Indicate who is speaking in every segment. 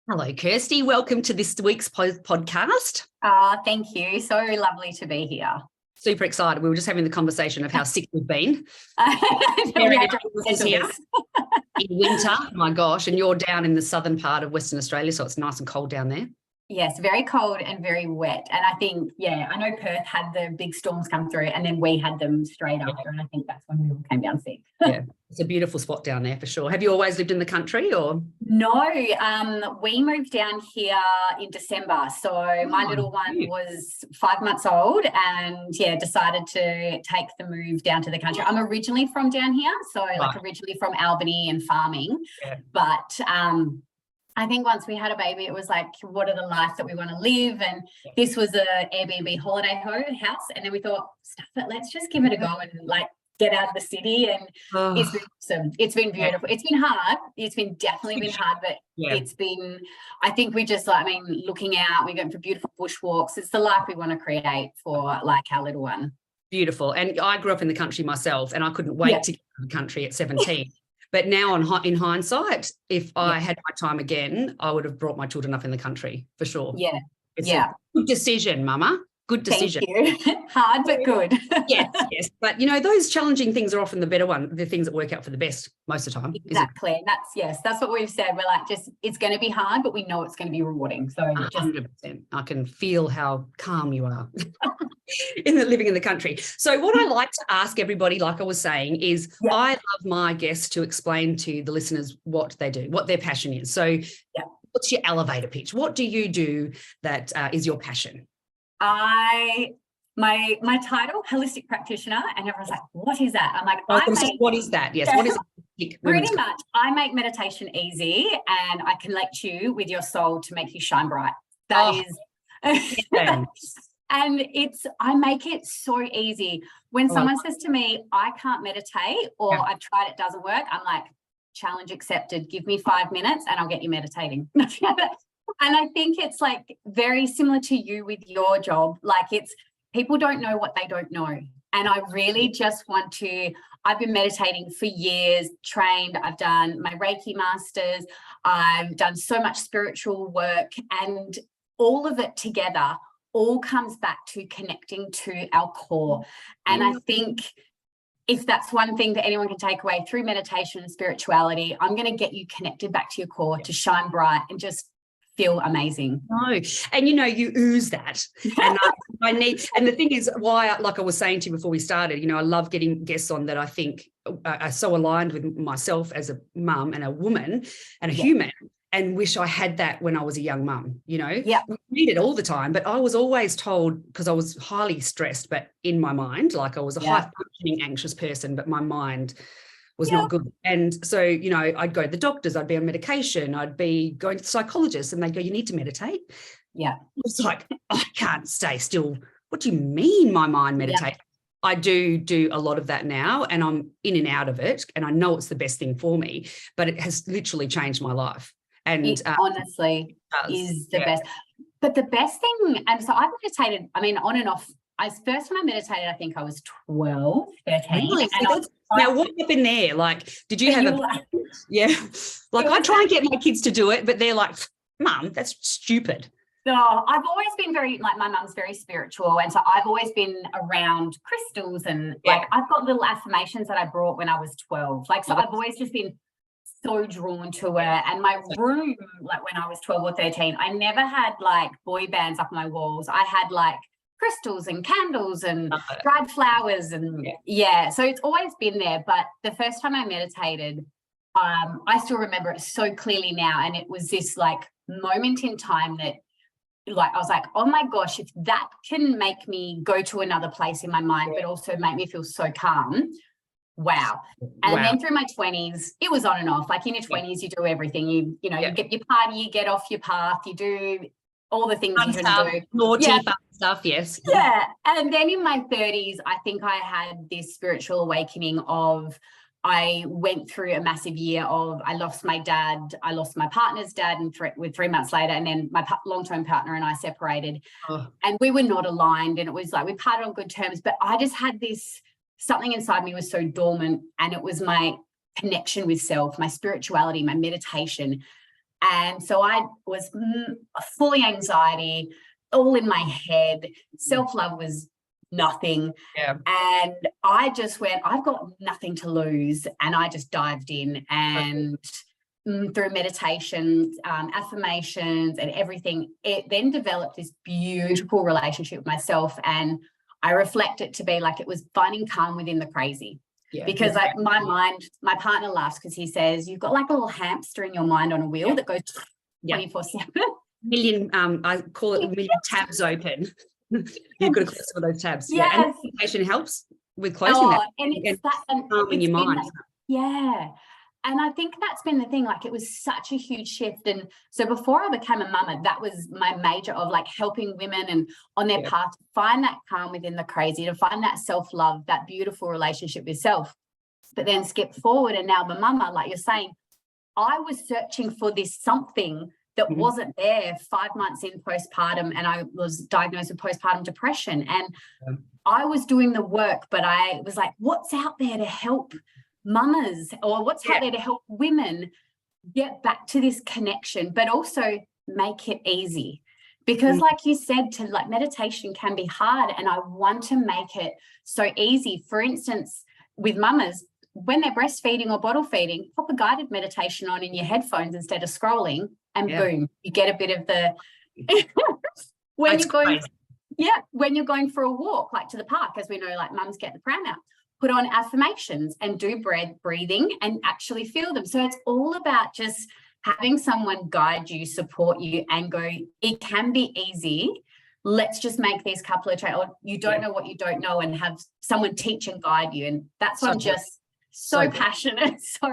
Speaker 1: Hello, Kirsty. Welcome to this week's podcast.
Speaker 2: Thank you. So lovely to be here.
Speaker 1: Super excited. We were just having the conversation of how sick we've been.
Speaker 2: Here.
Speaker 1: In winter, my gosh, and you're down in the southern part of Western Australia, so it's nice and cold down there.
Speaker 2: Yes, very cold and very wet. And I think, I know Perth had the big storms come through and then we had them straight after. And I think that's when we all came down sick.
Speaker 1: Yeah, it's a beautiful spot down there for sure. Have you always lived in the country or?
Speaker 2: No, we moved down here in December. So my little one was 5 months old and decided to take the move down to the country. I'm originally from down here. So originally from Albany and farming, but I think once we had a baby, it was like, what are the life that we want to live? And this was a Airbnb holiday house. And then we thought, stuff it, let's just give it a go and like get out of the city. And it's been awesome. It's been beautiful. It's been hard. It's been definitely been hard, but it's been, I think we just looking out, we're going for beautiful bushwalks. It's the life we want to create for like our little one.
Speaker 1: Beautiful. And I grew up in the country myself and I couldn't wait to get to the country at 17. But now in hindsight, if I had my time again, I would have brought my children up in the country for sure.
Speaker 2: Yeah.
Speaker 1: It's a good decision, Mama. Good decision.
Speaker 2: Thank you. Hard, but good.
Speaker 1: Yes. But, those challenging things are often the better one, the things that work out for the best most of the time.
Speaker 2: Exactly. That's what we've said. We're like, it's going to be hard, but we know it's going to be rewarding. So
Speaker 1: 100%. I can feel how calm you are living in the country. So what I like to ask everybody, like I was saying, is I love my guests to explain to the listeners what they do, what their passion is. So what's your elevator pitch? What do you do that is your passion?
Speaker 2: My title, holistic practitioner, and everyone's like, what is that? I'm like,
Speaker 1: what is that? Yes. What is it?
Speaker 2: Pretty much, I make meditation easy and I connect you with your soul to make you shine bright. That is and I make it so easy. When someone says to me, I can't meditate or I've tried, it doesn't work, I'm like, challenge accepted. Give me 5 minutes and I'll get you meditating. And I think it's like very similar to you with your job. Like it's people don't know what they don't know. And I really just want to, I've been meditating for years, trained, I've done my Reiki masters, I've done so much spiritual work, and all of it together all comes back to connecting to our core. And I think if that's one thing that anyone can take away through meditation and spirituality, I'm going to get you connected back to your core to shine bright and just feel amazing.
Speaker 1: No, and you ooze that. And I need, and the thing is why, like I was saying to you before we started, I love getting guests on that I think are so aligned with myself as a mum and a woman and a human, and wish I had that when I was a young mum. We need it all the time, but I was always told, because I was highly stressed, but in my mind, like I was a high functioning anxious person, but my mind was not good. And so, I'd go to the doctors, I'd be on medication, I'd be going to the psychologist, and they'd go, you need to meditate. Yeah. It's like, I can't stay still. What do you mean my mind meditates? I do a lot of that now, and I'm in and out of it, and I know it's the best thing for me, but it has literally changed my life. And
Speaker 2: it honestly is the best. But the best thing, and so I've meditated, on and off. First time I meditated, I think I was 12, 13.
Speaker 1: Really? Now, what happened there? Like, did you have I try and get my kids to do it, but they're like, Mum, that's stupid.
Speaker 2: No, I've always been very, my mum's very spiritual. And so I've always been around crystals and I've got little affirmations that I brought when I was 12. So I've always just been so drawn to it. And my room, when I was 12 or 13, I never had boy bands up on my walls. I had crystals and candles and dried flowers and so it's always been there. But the first time I meditated, I still remember it so clearly now, and it was this moment in time that I was like, oh my gosh, if that can make me go to another place in my mind but also make me feel so calm, wow. And then through my 20s, it was on and off. In your 20s, you do everything. You get your party, you get off your path, you do all the things you can do.
Speaker 1: Naughty fun stuff, yes.
Speaker 2: Yeah. And then in my 30s, I think I had this spiritual awakening of, I went through a massive year of, I lost my dad, I lost my partner's dad, and 3 months later, and then my long-term partner and I separated. And we were not aligned, and it was we parted on good terms, but I just had this, something inside me was so dormant, and it was my connection with self, my spirituality, my meditation. And so I was fully anxiety, all in my head. Self-love was nothing.
Speaker 1: Yeah.
Speaker 2: And I just went, I've got nothing to lose. And I just dived in, and through meditation, affirmations and everything, it then developed this beautiful relationship with myself. And I reflect it to be like it was finding calm within the crazy. Yeah, because like my partner laughs because he says, you've got like a little hamster in your mind on a wheel that goes 24/7.
Speaker 1: Million, I call it a million tabs open. You've got to close some of those tabs.
Speaker 2: Yes.
Speaker 1: Yeah, and meditation helps with closing that.
Speaker 2: And it's that, and
Speaker 1: calming your mind.
Speaker 2: And I think that's been the thing, like it was such a huge shift. And so before I became a mama, that was my major of like helping women and on their path to find that calm within the crazy, to find that self-love, that beautiful relationship with self. But then skip forward, and now I'm a mama, like you're saying, I was searching for this something that wasn't there 5 months in postpartum, and I was diagnosed with postpartum depression. And I was doing the work, but I was like, what's out there to help mamas, or what's out there to help women get back to this connection, but also make it easy? Because like you said, to like meditation can be hard, and I want to make it so easy. For instance, with mamas, when they're breastfeeding or bottle feeding, pop a guided meditation on in your headphones instead of scrolling, and boom, you get a bit of the when you're going for a walk, like to the park, as we know, like mums get the pram out, put on affirmations and do breathing and actually feel them. So it's all about just having someone guide you, support you, and go, it can be easy. Let's just make these couple of or you don't know what you don't know, and have someone teach and guide you. And that's why I'm just so passionate. So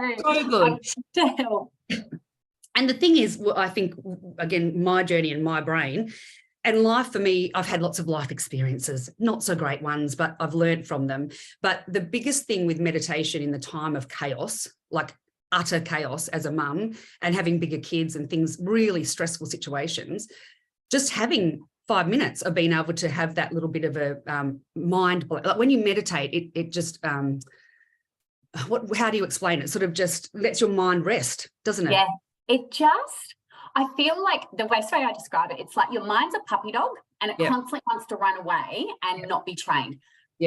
Speaker 2: good to help.
Speaker 1: And the thing is, I think, again, my journey and my brain and life for me, I've had lots of life experiences, not so great ones, but I've learned from them. But the biggest thing with meditation in the time of chaos, like utter chaos as a mum and having bigger kids and things, really stressful situations, just having 5 minutes of being able to have that little bit of a mind, like when you meditate, it just, how do you explain it? Sort of just lets your mind rest, doesn't it?
Speaker 2: Yeah, it just, I feel like the way I describe it, it's like your mind's a puppy dog, and it constantly wants to run away and not be trained.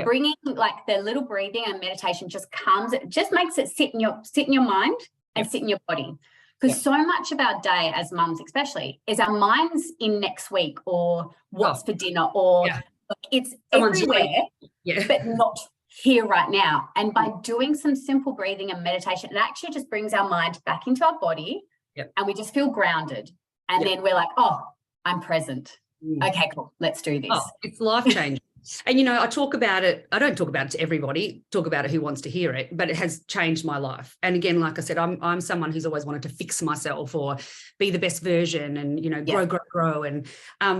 Speaker 2: Bringing like the little breathing and meditation just calms it, just makes it sit in your mind and sit in your body. Because so much of our day as mums especially is our mind's in next week, or what's for dinner, or it's everywhere, but not here right now. And by doing some simple breathing and meditation, it actually just brings our mind back into our body, and we just feel grounded. And then we're like, oh, I'm present. Okay, cool. Let's do this.
Speaker 1: Oh, it's life-changing. And, you know, I talk about it. I don't talk about it to everybody, talk about it who wants to hear it, but it has changed my life. And again, like I said, I'm someone who's always wanted to fix myself or be the best version and, you know, grow. And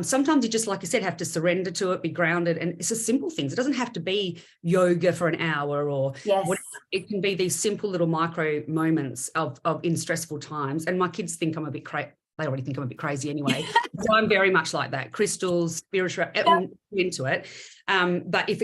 Speaker 1: sometimes you just, like you said, have to surrender to it, be grounded. And it's just simple things. It doesn't have to be yoga for an hour or whatever. It can be these simple little micro moments of in stressful times. And my kids think I'm a bit crazy. They already think I'm a bit crazy anyway. So I'm very much like that. Crystals, spiritual, into it. But if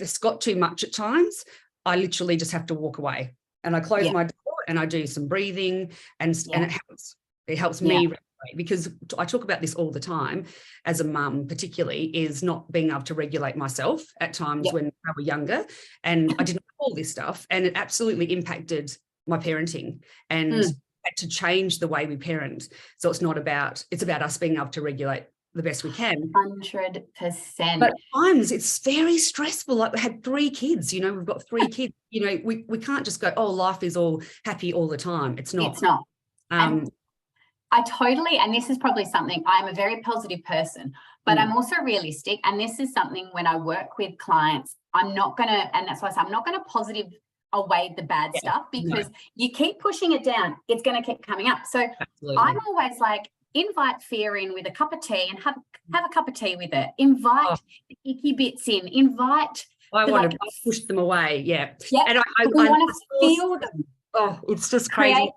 Speaker 1: it's got too much at times, I literally just have to walk away, and I close my door and I do some breathing, and it helps. It helps me regulate, because I talk about this all the time as a mum, particularly, is not being able to regulate myself at times when I was younger, and I didn't have all this stuff, and it absolutely impacted my parenting and had to change the way we parent. So it's about us being able to regulate the best we can.
Speaker 2: 100%.
Speaker 1: But at times it's very stressful. Like we had 3 kids, you know, we've got 3 kids, you know, we can't just go, oh, life is all happy all the time. It's not.
Speaker 2: It's not. I totally, and this is probably something, I'm a very positive person, but I'm also realistic. And this is something when I work with clients, and that's why I say I'm not going to positive away the bad stuff, because you keep pushing it down, it's going to keep coming up. So I'm always like, invite fear in with a cup of tea and have a cup of tea with it. Invite the icky bits in. Invite.
Speaker 1: I want to push them away. Yeah.
Speaker 2: And I want to feel them.
Speaker 1: Oh, it's just crazy.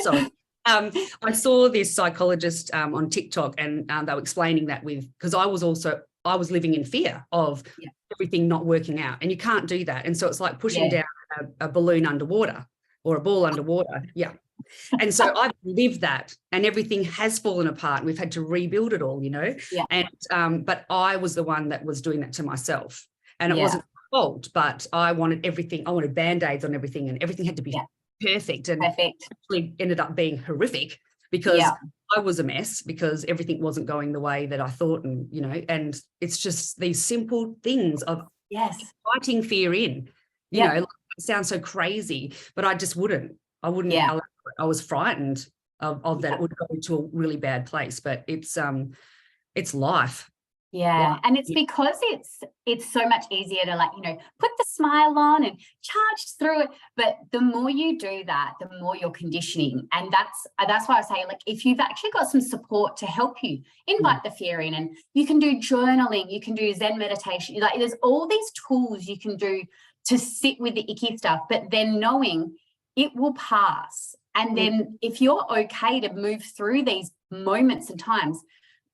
Speaker 1: Sorry. I saw this psychologist on TikTok, and they were explaining that because I was living in fear of everything not working out, and you can't do that. And so it's like pushing down a balloon underwater or a ball underwater. Yeah. And so I've lived that, and everything has fallen apart. We've had to rebuild it all,
Speaker 2: Yeah.
Speaker 1: And but I was the one that was doing that to myself, and it wasn't my fault, but I wanted everything. I wanted Band-Aids on everything, and everything had to be perfect, and actually ended up being horrific because I was a mess, because everything wasn't going the way that I thought, and and it's just these simple things of fighting fear in, you know, like, it sounds so crazy, but I just wouldn't. I wouldn't. I was frightened of that it would go to a really bad place, but it's life.
Speaker 2: Yeah. And it's because it's so much easier to, like, put the smile on and charge through it. But the more you do that, the more you're conditioning. And that's why I say, like, if you've actually got some support to help you, invite the fear in, and you can do journaling, you can do Zen meditation. Like, there's all these tools you can do to sit with the icky stuff, but then knowing it will pass. And then if you're okay to move through these moments and times,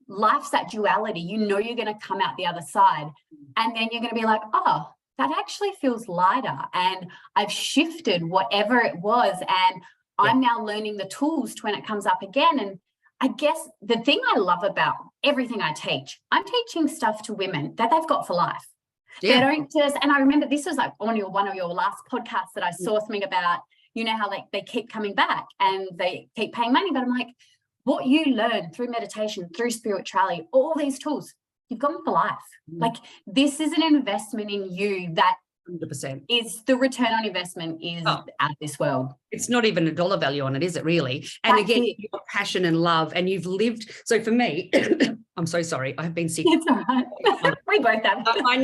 Speaker 2: life's that duality. You're going to come out the other side, and then you're going to be like, oh, that actually feels lighter, and I've shifted whatever it was, and I'm now learning the tools to when it comes up again. And I guess the thing I love about everything I teach, I'm teaching stuff to women that they've got for life. They don't just, and I remember this was like on one of your last podcasts that I saw something about, how like they keep coming back and they keep paying money, but I'm like, what you learn through meditation, through spirituality, all these tools, you've got them for life. Like, this is an investment in you that
Speaker 1: 100%
Speaker 2: is the return on investment is out of this world.
Speaker 1: It's not even a dollar value on it, is it really? And again, your passion and love, and you've lived. So for me, I'm so sorry, I have been sick.
Speaker 2: It's all right. We both have.
Speaker 1: I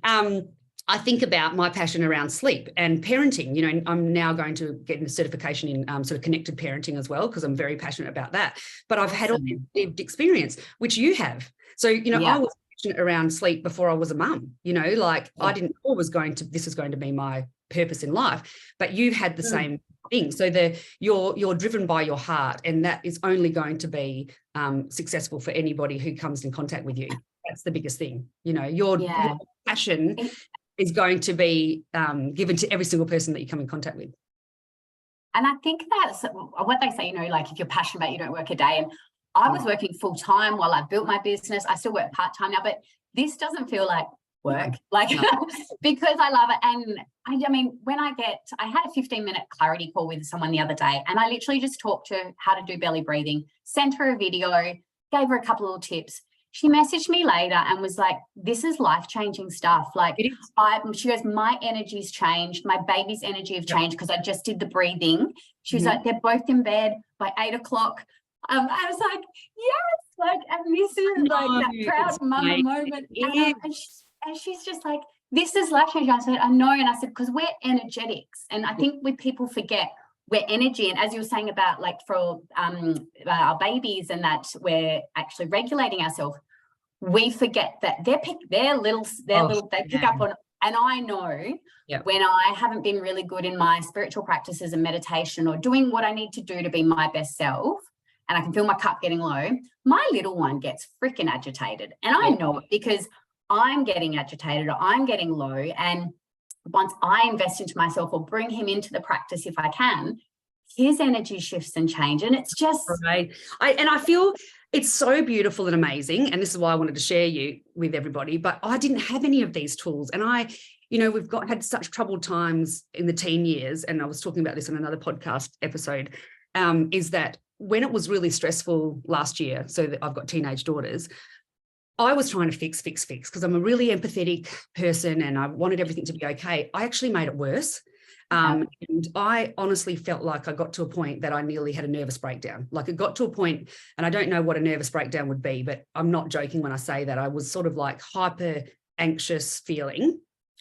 Speaker 1: know. I think about my passion around sleep and parenting, I'm now going to get a certification in sort of connected parenting as well, because I'm very passionate about that. But I've had all this lived experience, which you have. So, I was passionate around sleep before I was a mum, like I didn't know this is going to be my purpose in life, but you've had the same thing. So you're driven by your heart, and that is only going to be successful for anybody who comes in contact with you. That's the biggest thing, your passion is going to be given to every single person that you come in contact with.
Speaker 2: And I think that's what they say, like, if you're passionate about it, you don't work a day. And I was working full time while I built my business. I still work part time now, but this doesn't feel like work, because I love it. And I mean, when I had a 15-minute clarity call with someone the other day, and I literally just talked to her how to do belly breathing, sent her a video, gave her a couple of little tips. She messaged me later and was like, this is life-changing stuff. Like, she goes, my energy's changed. My baby's energy have changed because I just did the breathing. She was like, they're both in bed by 8 o'clock. I was like, yes, like, and this is like that proud mama moment. And she's just like, this is life-changing. I said, I know. And I said, because we're energetics. And I think people forget we're energy. And as you were saying about, like, for our babies, and that we're actually regulating ourselves, we forget that they pick up on. And I know when I haven't been really good in my spiritual practices and meditation, or doing what I need to do to be my best self, and I can feel my cup getting low, my little one gets freaking agitated. And I know it, because I'm getting agitated, or I'm getting low. And once I invest into myself, or bring him into the practice if I can, his energy shifts and change. And it's just I feel it's so beautiful and amazing. And this is why I wanted to share you with everybody. But I didn't have any of these tools. And we've had such troubled times in the teen years. And I was talking about this in another podcast episode, is that when it was really stressful last year, so that I've got teenage daughters, I was trying to fix, because I'm a really empathetic person and I wanted everything to be okay. I actually made it worse. And I honestly felt like I got to a point that I nearly had a nervous breakdown. Like, it got to a point, and I don't know what a nervous breakdown would be, but I'm not joking when I say that. I was sort of like hyper anxious feeling.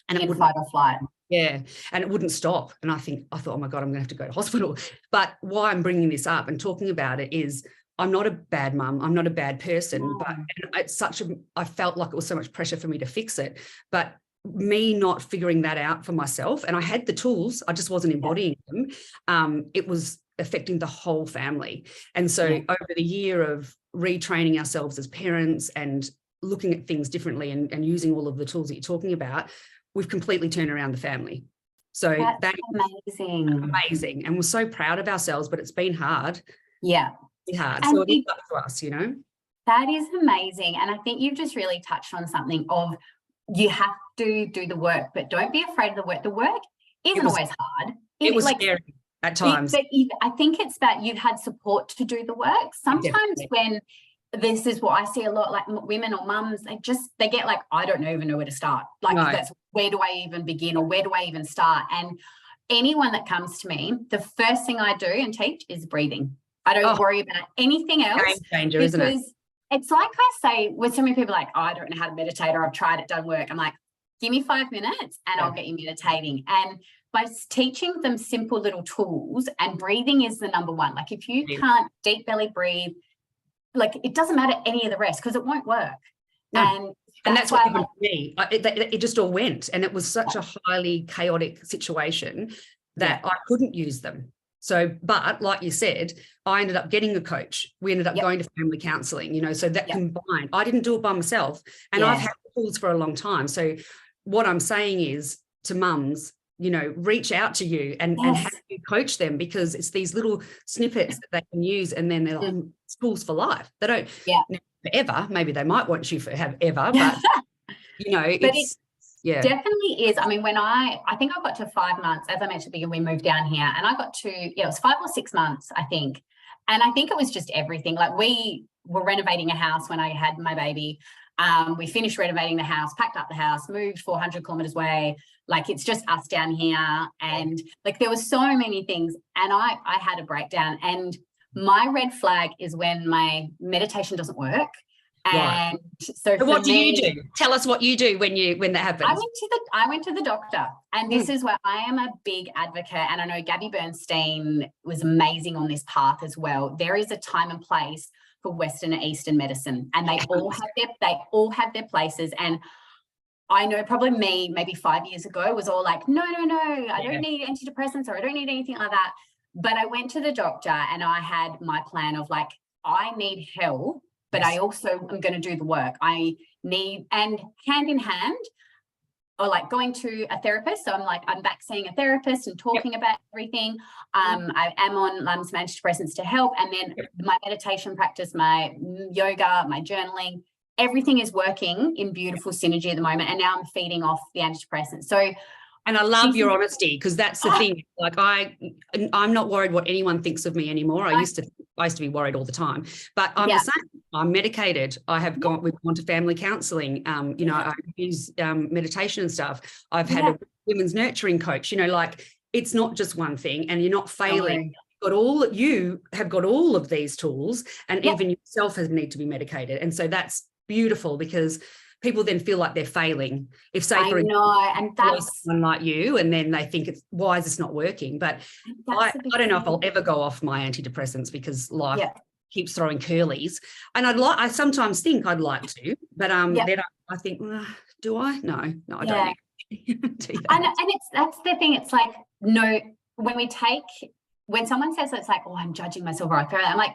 Speaker 2: And it fight or flight.
Speaker 1: Yeah. And it wouldn't stop. And I thought, oh my God, I'm going to have to go to hospital. But why I'm bringing this up and talking about it is, I'm not a bad mum. I'm not a bad person, but I felt like it was so much pressure for me to fix it. But me not figuring that out for myself, and I had the tools, I just wasn't embodying them. It was affecting the whole family. And so over the year of retraining ourselves as parents and looking at things differently and using all of the tools that you're talking about, we've completely turned around the family. So
Speaker 2: that's
Speaker 1: amazing. And we're so proud of ourselves, but it's been hard.
Speaker 2: Yeah.
Speaker 1: It's hard.
Speaker 2: And
Speaker 1: so it's up to us,
Speaker 2: That is amazing. And I think you've just really touched on something of you have to do the work, but don't be afraid of the work. The work isn't always hard.
Speaker 1: It was scary at times.
Speaker 2: I think it's that you've had support to do the work. Sometimes when this is what I see a lot, like women or mums, they get like, I don't even know where to start. Like that's, where do I even begin, or where do I even start? And anyone that comes to me, the first thing I do and teach is breathing. I don't worry about anything else. Game changer, isn't it? It's like I say, with so many people like, oh, I don't know how to meditate, or I've tried it, doesn't work. I'm like, give me 5 minutes and I'll get you meditating. And by teaching them simple little tools, and breathing is the number one. Like if you can't deep belly breathe, like it doesn't matter any of the rest, because it won't work. No. And that's what happened to me. It just all went, and it was such a highly chaotic situation that I couldn't use them. So, but like you said, I ended up getting a coach. We ended up going to family counselling, so that combined. I didn't do it by myself, and I've had tools for a long time. So what I'm saying is to mums, reach out to you and have you coach them, because it's these little snippets that they can use, and then they're like tools for life. They don't forever. Maybe they might want you to have ever, but it's definitely is. I mean, I think I got to 5 months, as I mentioned before, we moved down here, and I got to, it was 5 or 6 months, I think. And I think it was just everything. Like we were renovating a house when I had my baby. We finished renovating the house, packed up the house, moved 400 kilometers away. Like it's just us down here. And like there were so many things. And I had a breakdown. And my red flag is when my meditation doesn't work. And so what do you do?
Speaker 1: Tell us what you do when that happens.
Speaker 2: I went to the doctor, and this is where I am a big advocate. And I know Gabby Bernstein was amazing on this path as well. There is a time and place for Western and Eastern medicine, and they all have their places. And I know probably me maybe 5 years ago was all like, no, I don't need antidepressants, or I don't need anything like that. But I went to the doctor, and I had my plan of like, I need help, but I also am going to do the work. I need, and hand in hand, or like going to a therapist. So I'm back seeing a therapist and talking about everything. I am on some antidepressants to help. And then my meditation practice, my yoga, my journaling, everything is working in beautiful synergy at the moment. And now I'm feeding off the antidepressants. So,
Speaker 1: and I love your honesty, because that's the thing. Like I'm not worried what anyone thinks of me anymore. I used to be worried all the time, but I'm the same. I'm medicated. We've gone to family counselling. I use meditation and stuff. I've had a women's nurturing coach. Like it's not just one thing, and you're not failing. You have got all of these tools, and even yourself need to be medicated. And so that's beautiful, because people then feel like they're failing. If say for
Speaker 2: and that's
Speaker 1: someone like you, and then they think why is this not working? But I don't know if I'll ever go off my antidepressants, because life keeps throwing curlies. And I sometimes think I'd like to, but then I think, do I? No, I don't need to do that.
Speaker 2: And that's the thing. It's like, no, when someone says it's like, oh, I'm judging myself, or I'm like,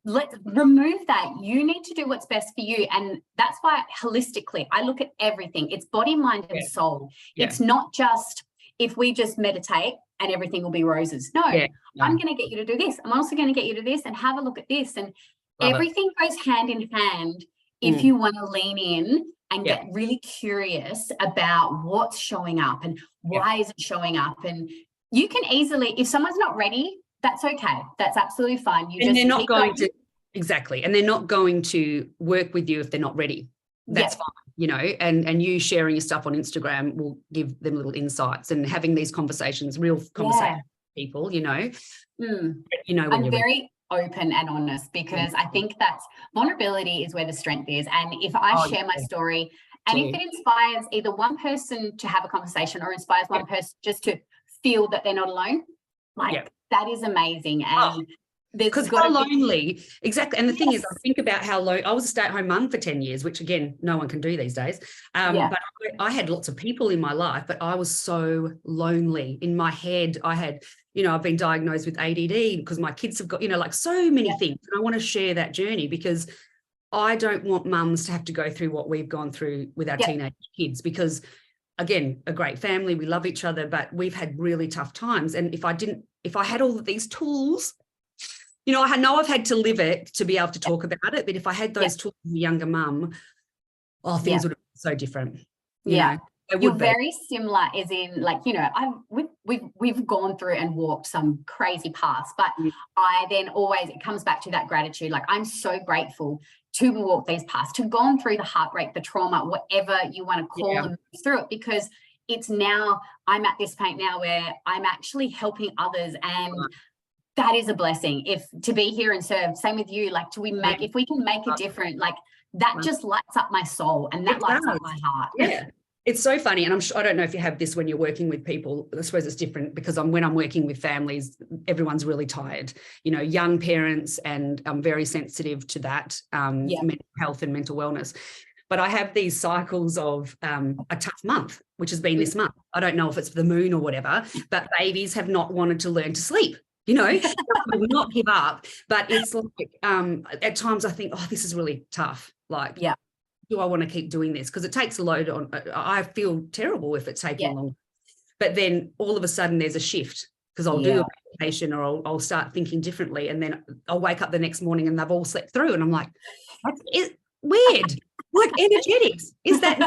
Speaker 2: let's remove that. You need to do what's best for you. And that's why holistically, I look at everything. It's body, mind, and soul. It's not just if we just meditate and everything will be roses. No, I'm going to get you to do this. I'm also going to get you to this, and have a look at this. And everything goes hand in hand if you want to lean in and get really curious about what's showing up and why is it showing up. And you can easily, if someone's not ready, that's okay. That's absolutely fine.
Speaker 1: They're not going to work with you if they're not ready. That's fine, and you sharing your stuff on Instagram will give them little insights, and having these conversations, real conversations with people,
Speaker 2: I'm very open and honest, because I think that's vulnerability is where the strength is. And if I share my story, and if it inspires either one person to have a conversation, or inspires one person just to feel that they're not alone, that is amazing. And
Speaker 1: because how lonely, exactly. And the thing is, I think about how low I was a stay-at-home mum for 10 years, which again, no one can do these days. But I had lots of people in my life, but I was so lonely in my head. I had, I've been diagnosed with ADD because my kids have got, like so many things. And I want to share that journey, because I don't want mums to have to go through what we've gone through with our teenage kids, because again, a great family. We love each other, but we've had really tough times. And if I had all of these tools, you know, I know I've had to live it to be able to talk about it. But if I had those tools as a younger mum, things would have been so different. You know,
Speaker 2: you're very similar, as in, like, you know, we've gone through and walked some crazy paths, but I then always, it comes back to that gratitude. Like, I'm so grateful to walk these paths, to gone through the heartbreak, the trauma, whatever you want to call them, through it, because it's now, I'm at this point now where I'm actually helping others, and that is a blessing. If to be here and serve, same with you, like, if we can make a difference, like, that just lights up my soul, and that lights up my heart.
Speaker 1: Yeah. It's so funny. And I don't know if you have this when you're working with people. I suppose it's different because when I'm working with families, everyone's really tired, you know, young parents, and I'm very sensitive to that, mental health and mental wellness. But I have these cycles of a tough month, which has been this month. I don't know if it's the moon or whatever, but babies have not wanted to learn to sleep. You know, will not give up. But it's like, at times I think, this is really tough. Like, do I want to keep doing this? Because it takes a load on. I feel terrible if it's taking long. But then all of a sudden there's a shift, because I'll do a meditation, or I'll start thinking differently, and then I'll wake up the next morning and they've all slept through, and I'm like, that's weird. Like, energetics. Is that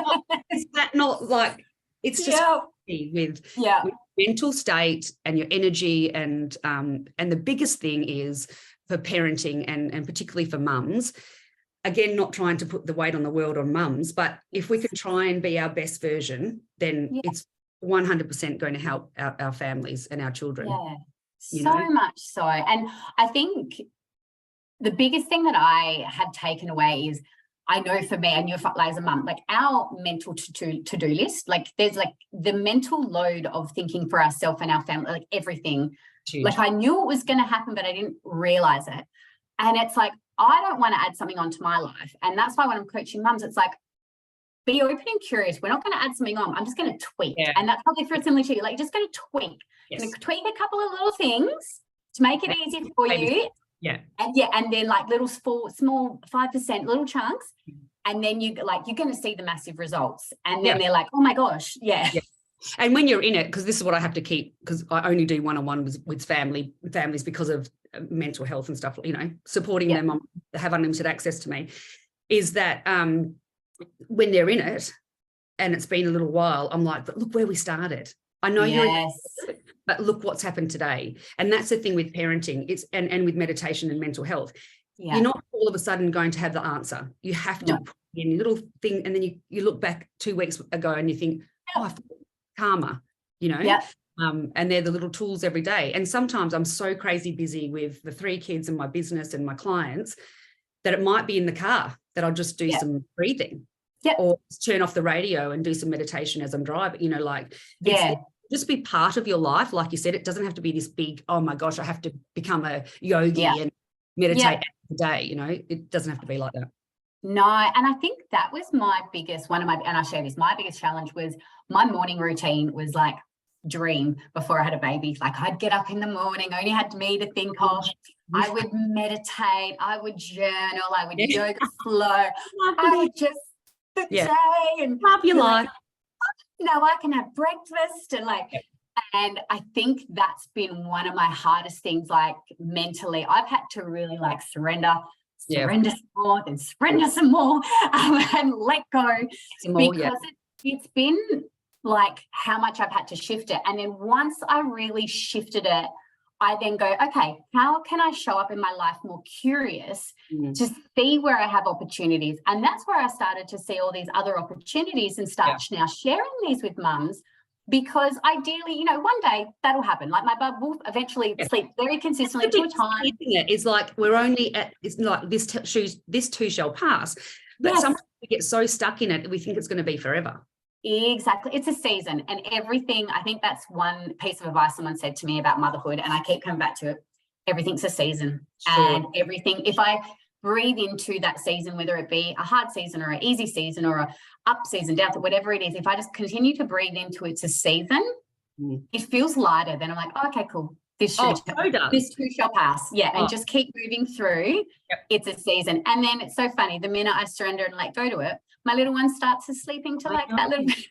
Speaker 1: not like, it's just with mental state and your energy, and the biggest thing is for parenting, and particularly for mums. Again, not trying to put the weight on the world on mums, but if we can try and be our best version, then it's 100% going to help our families and our children.
Speaker 2: So much so. And I think the biggest thing that I have taken away is, I know for me, and you're like, as a mum, like, our mental to-do list, like, there's like the mental load of thinking for ourselves and our family, like everything. Like, I knew it was going to happen, but I didn't realize it. And it's like, I don't want to add something onto my life. And that's why when I'm coaching mums, it's like, be open and curious. We're not going to add something on. I'm just going to tweak. And that's probably for a similar to you, like, just going to tweak. Going to tweak a couple of little things to make it easier for you. And then, like, little small 5% little chunks. And then you're going to see the massive results. And then they're like, oh my gosh.
Speaker 1: And when you're in it, because this is what I have to keep, because I only do one-on-one with families because of mental health and stuff, you know, supporting them on, have unlimited access to me, is that when they're in it and it's been a little while, I'm like, but look where we started. I know but look what's happened today. And that's the thing with parenting, it's and with meditation and mental health. You're not all of a sudden going to have the answer. You have to put in a little thing, and then you look back 2 weeks ago and you think, I feel calmer, you know. And they're the little tools every day. And sometimes I'm so crazy busy with the 3 kids and my business and my clients that it might be in the car that I'll just do some breathing or turn off the radio and do some meditation as I'm driving, you know, like just be part of your life. Like you said, it doesn't have to be this big, oh my gosh, I have to become a yogi and meditate every day, you know. It doesn't have to be like that.
Speaker 2: No, and I think that was my biggest, and I share this, my biggest challenge was my morning routine was like dream before I had a baby. Like, I'd get up in the morning, only had me to think of. I would meditate, I would journal, I would yoga flow, I would just the day and
Speaker 1: love your life.
Speaker 2: You know, I can have breakfast and like, and I think that's been one of my hardest things, like mentally. I've had to really like surrender some more, then surrender some more, and let go, because it's been like how much I've had to shift it. And then once I really shifted it, I then go, okay, how can I show up in my life more curious to see where I have opportunities? And that's where I started to see all these other opportunities and start now sharing these with mums, because ideally, you know, one day that'll happen. Like, my bub will eventually sleep very consistently to a time.
Speaker 1: It's like we're only at, it's like this too shall pass. But sometimes we get so stuck in it, we think it's going to be forever.
Speaker 2: Exactly. It's a season, and everything. I think that's one piece of advice someone said to me about motherhood, and I keep coming back to it. Everything's a season, and everything, if I breathe into that season, whether it be a hard season or an easy season or a up season, down, whatever it is, if I just continue to breathe into it's a season, it feels lighter. Then I'm like, oh, okay, cool. This too shall pass. And just keep moving through. It's a season. And then it's so funny. The minute I surrender and let go to it, my little one starts to sleep into like that little bit.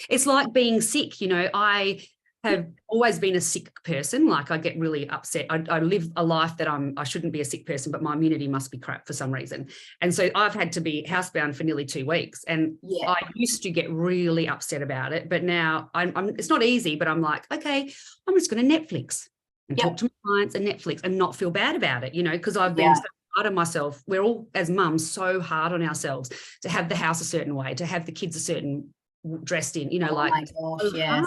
Speaker 1: It's like being sick. I have always been a sick person. Like I get really upset. I live a life that I shouldn't be a sick person, but my immunity must be crap for some reason. And so I've had to be housebound for nearly 2 weeks. And I used to get really upset about it, but now it's not easy, but I'm like, okay, I'm just going to Netflix and talk to my clients and Netflix and not feel bad about it, because I've been so hard on myself. We're all, as mums, so hard on ourselves to have the house a certain way, to have the kids a certain dressed in,
Speaker 2: oh
Speaker 1: like,
Speaker 2: my gosh, yes.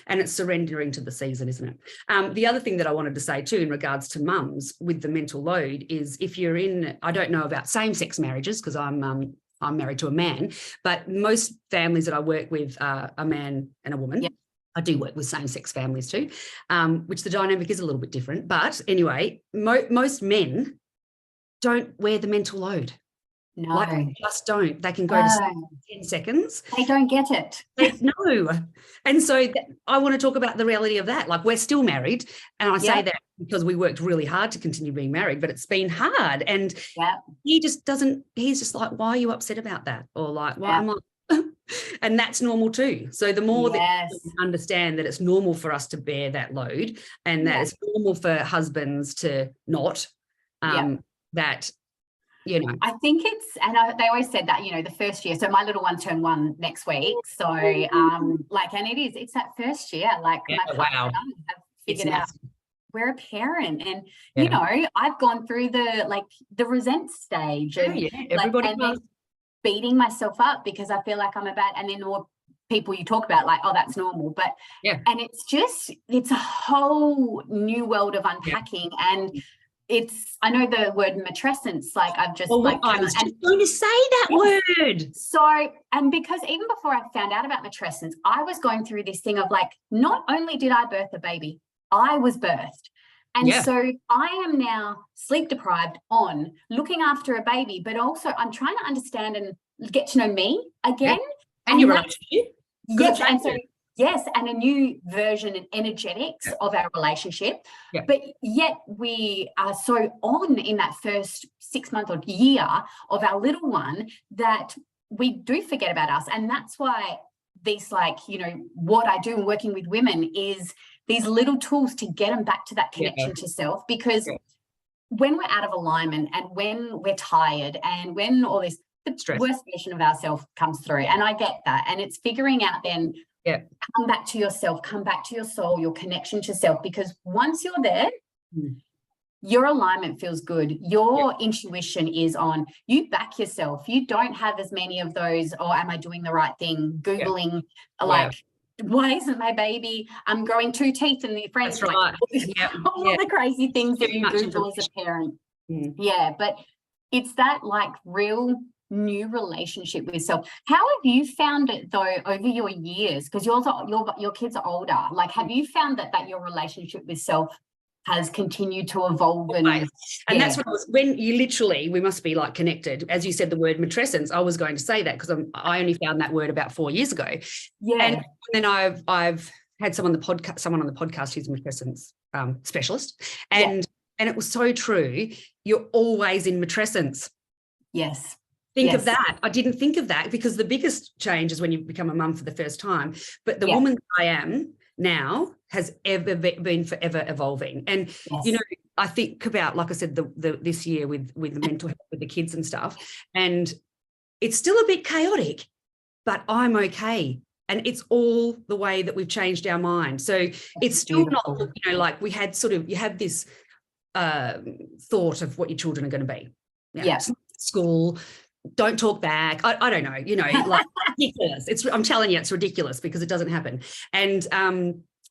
Speaker 1: And it's surrendering to the season, isn't it? The other thing that I wanted to say too, in regards to mums with the mental load, is if you're in, I don't know about same-sex marriages because I'm married to a man, but most families that I work with are a man and a woman. Yep. I do work with same-sex families too, which the dynamic is a little bit different. But anyway, most men don't wear the mental load.
Speaker 2: No.
Speaker 1: Like they just don't. They can go to sleep in 10 seconds.
Speaker 2: They don't get it.
Speaker 1: No. And so I want to talk about the reality of that. Like we're still married. And I say that because we worked really hard to continue being married, but it's been hard. And he just doesn't, he's just like, why are you upset about that? Or like, why am I? And that's normal too. So the more that you understand that it's normal for us to bear that load and that it's normal for husbands to not, that,
Speaker 2: I think it's, and they always said that, the first year. So my little one turned 1 next week. So and it's that first year, like my partner and I have figured out we're a parent, and I've gone through the resent stage, and
Speaker 1: everybody does.
Speaker 2: Beating myself up because I feel like I'm and then the more people you talk about, like, oh, that's normal, but and it's a whole new world of unpacking, and I know the word matrescence, like I've just
Speaker 1: I was just going to say that word.
Speaker 2: So, and because even before I found out about matrescence, I was going through this thing of like, not only did I birth a baby, I was birthed. And so I am now sleep deprived on looking after a baby, but also I'm trying to understand and get to know me again.
Speaker 1: And your relationship.
Speaker 2: Yes, and so and a new version and energetics of our relationship. But yet we are so on in that first 6 month or year of our little one that we do forget about us. And that's why these, what I do in working with women is these little tools to get them back to that connection to self, because when we're out of alignment and when we're tired and when all this, the worst version of ourselves comes through. And I get that. And it's figuring out then, come back to yourself, come back to your soul, your connection to self, because once you're there, your alignment feels good. Your intuition is on. You back yourself. You don't have as many of those, oh, am I doing the right thing? Googling, why isn't my baby growing 2 teeth and the friends all the crazy things that you Google as a parent. But it's that real new relationship with self. How have you found it though over your years? Because your kids are older. Like, have you found that your relationship with self has continued to evolve? And
Speaker 1: that's what when you we must be connected. As you said, the word matrescence, I was going to say that because I only found that word about 4 years ago. And then I've had someone on the podcast who's a matrescence specialist, and it was so true. You're always in matrescence.
Speaker 2: Yes.
Speaker 1: Think of that. I didn't think of that, because the biggest change is when you become a mum for the first time. But the woman that I am now has ever been forever evolving. And, I think about, like I said, this year with the mental health with the kids and stuff, and it's still a bit chaotic, but I'm okay. And it's all the way that we've changed our mind. So it's still beautiful. Not, we had you have this thought of what your children are going to be. School, don't talk back. I don't know, ridiculous. I'm telling you, it's ridiculous because it doesn't happen. And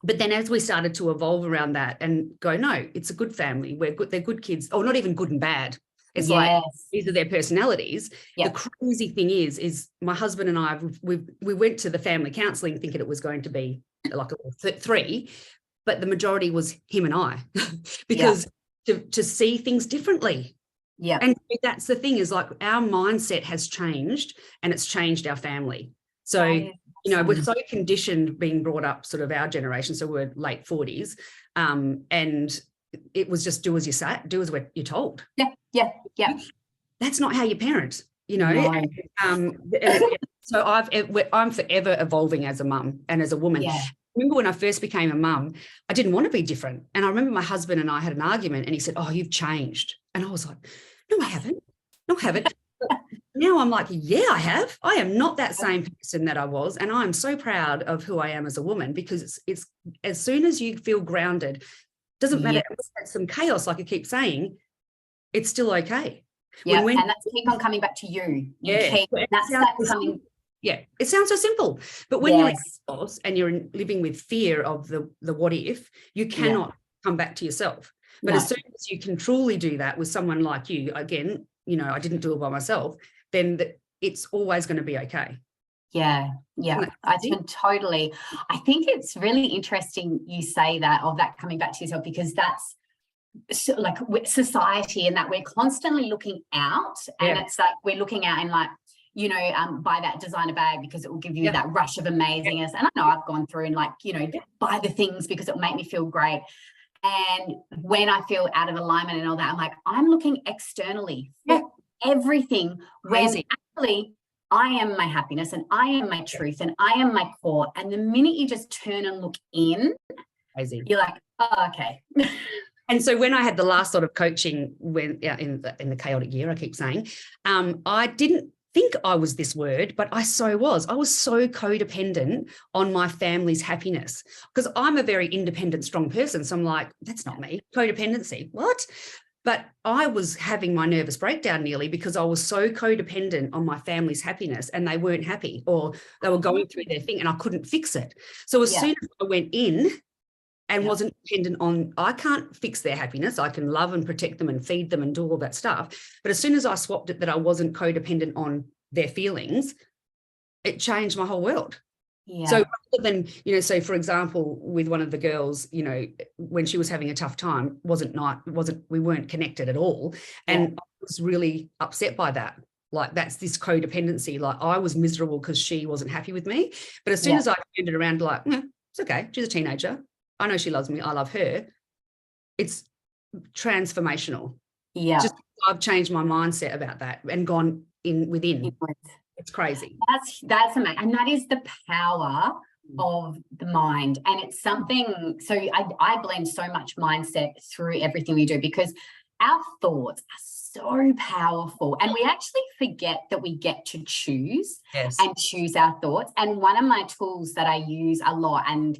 Speaker 1: but then as we started to evolve around that and go, no, it's a good family. We're good. They're good kids, or not even good and bad. It's like these are their personalities. The crazy thing is my husband and I, we went to the family counselling thinking it was going to be like a 3, but the majority was him and I, because to see things differently. And that's the thing, is our mindset has changed, and it's changed our family. So, we're so conditioned being brought up, sort of our generation. So we're late 40s. And it was just do as you say, do as you're told.
Speaker 2: Yeah.
Speaker 1: That's not how you parent,
Speaker 2: No.
Speaker 1: So I'm forever evolving as a mum and as a woman.
Speaker 2: Yeah.
Speaker 1: I remember when I first became a mum, I didn't want to be different. And I remember my husband and I had an argument and he said, oh, you've changed. And I was like, no, I haven't. No, I haven't. But now I'm like, yeah, I have. I am not that same person that I was. And I'm so proud of who I am as a woman, because it's as soon as you feel grounded, doesn't matter if there's some chaos, like I keep saying, it's still okay.
Speaker 2: Yeah, and that's keep on coming back to you.
Speaker 1: Yeah, it sounds so simple, but when you're in chaos and you're living with fear of the what if, you cannot come back to yourself. But as soon as you can truly do that with someone like you, again, you know, I didn't do it by myself, then it's always going to be okay.
Speaker 2: Yeah, I can totally. I think it's really interesting you say that, of that coming back to yourself, because that's like society, and that we're constantly looking out, and it's like we're looking out and like, you know, buy that designer bag because it will give you that rush of amazingness. And I know I've gone through and like, you know, buy the things because it will make me feel great. And when I feel out of alignment and all that, I'm like, I'm looking externally for everything, when actually I am my happiness and I am my truth and I am my core. And the minute you just turn and look in, you're like, oh, okay.
Speaker 1: And so when I had the last sort of coaching in the chaotic year, I keep saying, I didn't think I was this word, but I was so codependent on my family's happiness, because I'm a very independent, strong person. So I'm like, that's not me. Codependency, what? But I was having my nervous breakdown nearly because I was so codependent on my family's happiness, and they weren't happy, or they were going through their thing and I couldn't fix it. So as soon as I went in and wasn't dependent on, I can't fix their happiness. I can love and protect them and feed them and do all that stuff. But as soon as I swapped it that I wasn't codependent on their feelings, it changed my whole world. Yeah. So rather than, you know, so for example, with one of the girls, you know, when she was having a tough time, we weren't connected at all. And I was really upset by that. Like, that's this codependency. Like, I was miserable because she wasn't happy with me. But as soon as I turned it around, like, it's okay. She's a teenager. I know she loves me. I love her. It's transformational. Yeah. Just I've changed my mindset about that and gone within. It's crazy.
Speaker 2: That's amazing. And that is the power of the mind. And it's something, so I blend so much mindset through everything we do, because our thoughts are so powerful, and we actually forget that we get to choose and choose our thoughts. And one of my tools that I use a lot, and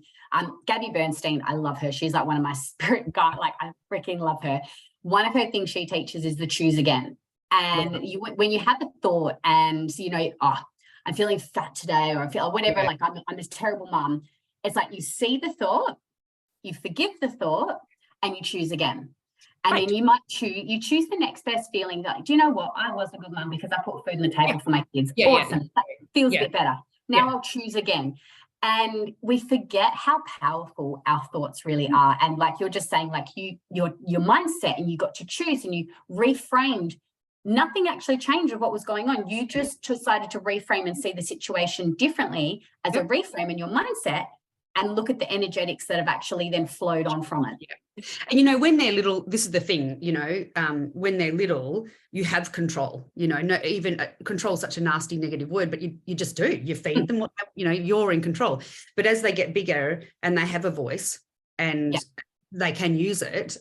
Speaker 2: Gabby Bernstein, I love her. She's like one of my spirit guides. Like, I freaking love her. One of her things she teaches is the choose again. And when you have the thought and, you know, oh, I'm feeling fat today, or I feel whatever, like I'm this terrible mum. It's like you see the thought, you forgive the thought, and you choose again. And then you choose the next best feeling. Like, do you know what? I was a good mum because I put food on the table for my kids. Awesome. That feels a bit better. Now I'll choose again. And we forget how powerful our thoughts really are. And like you're just saying, like your mindset, and you got to choose, and you reframed. Nothing actually changed of what was going on. You just decided to reframe and see the situation differently as a reframe in your mindset, and look at the energetics that have actually then flowed on from it.
Speaker 1: Yeah. And, you know, when they're little, this is the thing, you know, when they're little, you have control, you know, no, even control is such a nasty negative word, but you just do, you feed them, you know, you're in control. But as they get bigger and they have a voice and they can use it,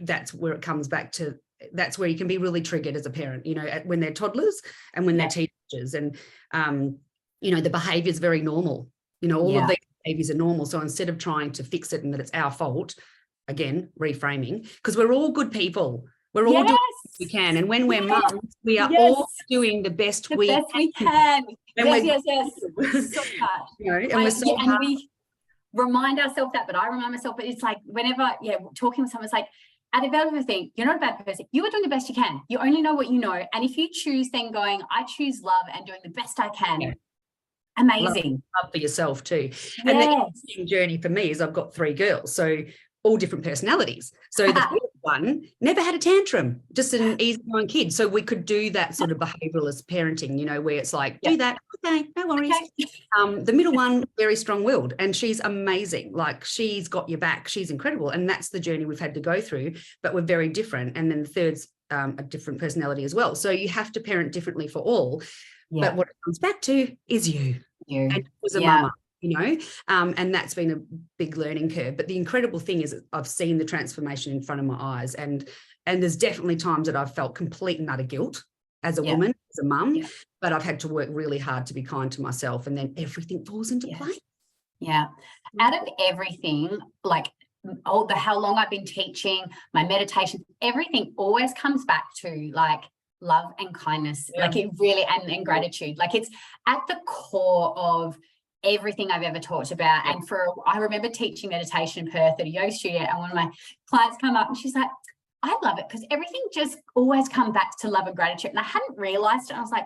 Speaker 1: that's where it comes back to. That's where you can be really triggered as a parent, you know, when they're toddlers and when they're teenagers. And, you know, the behavior is very normal. You know, all of these behaviors are normal. So instead of trying to fix it and that it's our fault, again, reframing, because we're all good people. We're all doing what we can. And when we're mums, we are all doing the best we
Speaker 2: can. Yes. So much.
Speaker 1: You know, and we're so
Speaker 2: and we remind ourselves that, but I remind myself, but it's like whenever, talking with someone, it's like, out of everything, you're not a bad person. You are doing the best you can. You only know what you know. And if you choose then going, I choose love and doing the best I can, amazing.
Speaker 1: Love for yourself too. And the interesting journey for me is I've got 3 girls, so all different personalities. So the first one never had a tantrum, just an easygoing kid. So we could do that sort of behavioralist parenting, you know, where it's like, do that. Okay, no worries. Okay. The middle one, very strong-willed, and she's amazing. Like, she's got your back. She's incredible. And that's the journey we've had to go through, but we're very different. And then the third's a different personality as well. So you have to parent differently for all. But what it comes back to is you. And was a mama, you know, and that's been a big learning curve. But the incredible thing is I've seen the transformation in front of my eyes, and there's definitely times that I've felt complete and utter guilt as a woman, as a mum, but I've had to work really hard to be kind to myself, and then everything falls into place.
Speaker 2: Yeah. Out of everything, like how long I've been teaching, my meditation, everything always comes back to like love and kindness, like it really, and gratitude. Like it's at the core of everything I've ever talked about. And I remember teaching meditation in Perth at a yoga studio, and one of my clients come up and she's like, I love it because everything just always comes back to love and gratitude. And I hadn't realized it. I was like,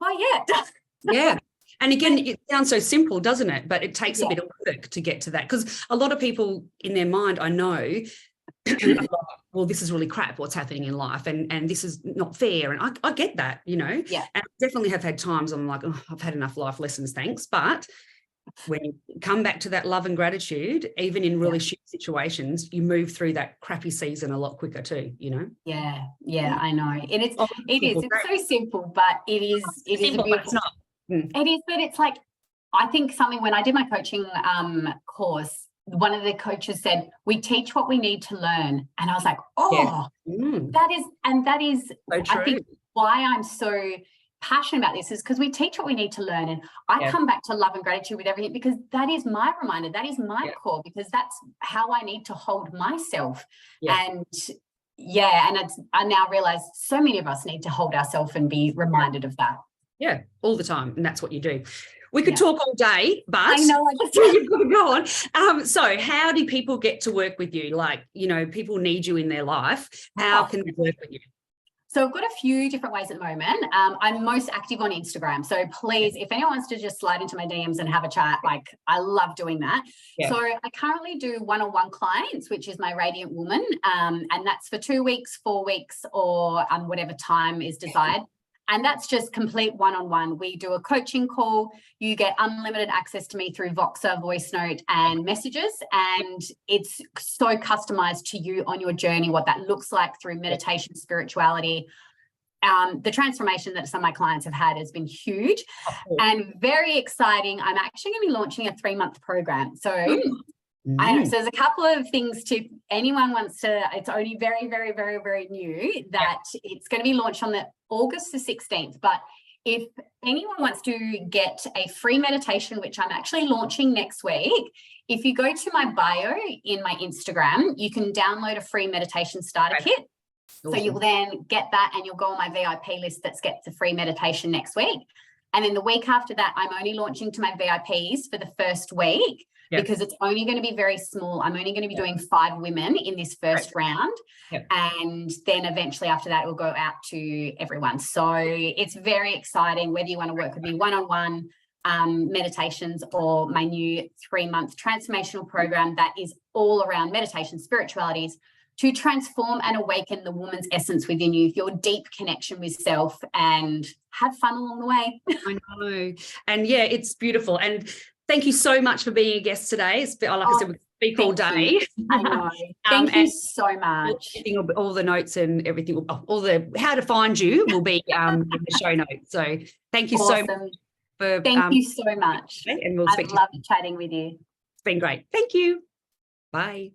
Speaker 2: oh yeah. Yeah.
Speaker 1: And again, it sounds so simple, doesn't it? But it takes a bit of work to get to that, because a lot of people in their mind, I know, well, this is really crap, what's happening in life, and this is not fair. And I get that, you know.
Speaker 2: Yeah.
Speaker 1: And I definitely have had times I'm like, oh, I've had enough life lessons, thanks. But when you come back to that love and gratitude, even in really shit situations, you move through that crappy season a lot quicker too, you know?
Speaker 2: Yeah, I know. And it's so simple, but it is a beautiful.
Speaker 1: It's not.
Speaker 2: It is, but it's like, I think something, when I did my coaching course, one of the coaches said, we teach what we need to learn. And I was like, that is
Speaker 1: so true.
Speaker 2: I think why I'm so passionate about this is because we teach what we need to learn. And I come back to love and gratitude with everything, because that is my reminder, that is my core, because that's how I need to hold myself. And I now realize so many of us need to hold ourselves and be reminded of that.
Speaker 1: Yeah, all the time. And that's what you do. We could talk all day, but
Speaker 2: I know
Speaker 1: you've got to go on. So how do people get to work with you? Like, you know, people need you in their life. How can they work with you?
Speaker 2: So I've got a few different ways at the moment. I'm most active on Instagram. So please, if anyone wants to just slide into my DMs and have a chat, like I love doing that. Yeah. So I currently do one-on-one clients, which is my Radiant Woman. And that's for 2 weeks, 4 weeks, or whatever time is desired. And that's just complete one-on-one. We do a coaching call. You get unlimited access to me through Voxer, voice note, and messages. And it's so customized to you on your journey, what that looks like through meditation, spirituality. The transformation that some of my clients have had has been huge and very exciting. I'm actually going to be launching a 3-month program. So I know. So there's a couple of things to anyone wants to, it's only very, very, very, very new that it's going to be launched on August the 16th. But if anyone wants to get a free meditation, which I'm actually launching next week, if you go to my bio in my Instagram, you can download a free meditation starter kit. Awesome. So you'll then get that and you'll go on my VIP list that gets a free meditation next week. And then the week after that, I'm only launching to my VIPs for the first week. Because it's only going to be very small. I'm only going to be doing 5 women in this first round. And then eventually after that, it will go out to everyone. So it's very exciting, whether you want to work with me one-on-one meditations or my new 3-month transformational program that is all around meditation, spiritualities, to transform and awaken the woman's essence within you, your deep connection with self, and have fun along the way.
Speaker 1: I know. And yeah, it's beautiful. And thank you so much for being a guest today. Like I said, we speak all day.
Speaker 2: I know. Thank you so much.
Speaker 1: All the notes and everything, all the how to find you will be in the show notes. So thank you so much.
Speaker 2: Thank you so much.
Speaker 1: And we'll
Speaker 2: I've loved chatting with you.
Speaker 1: It's been great. Thank you. Bye.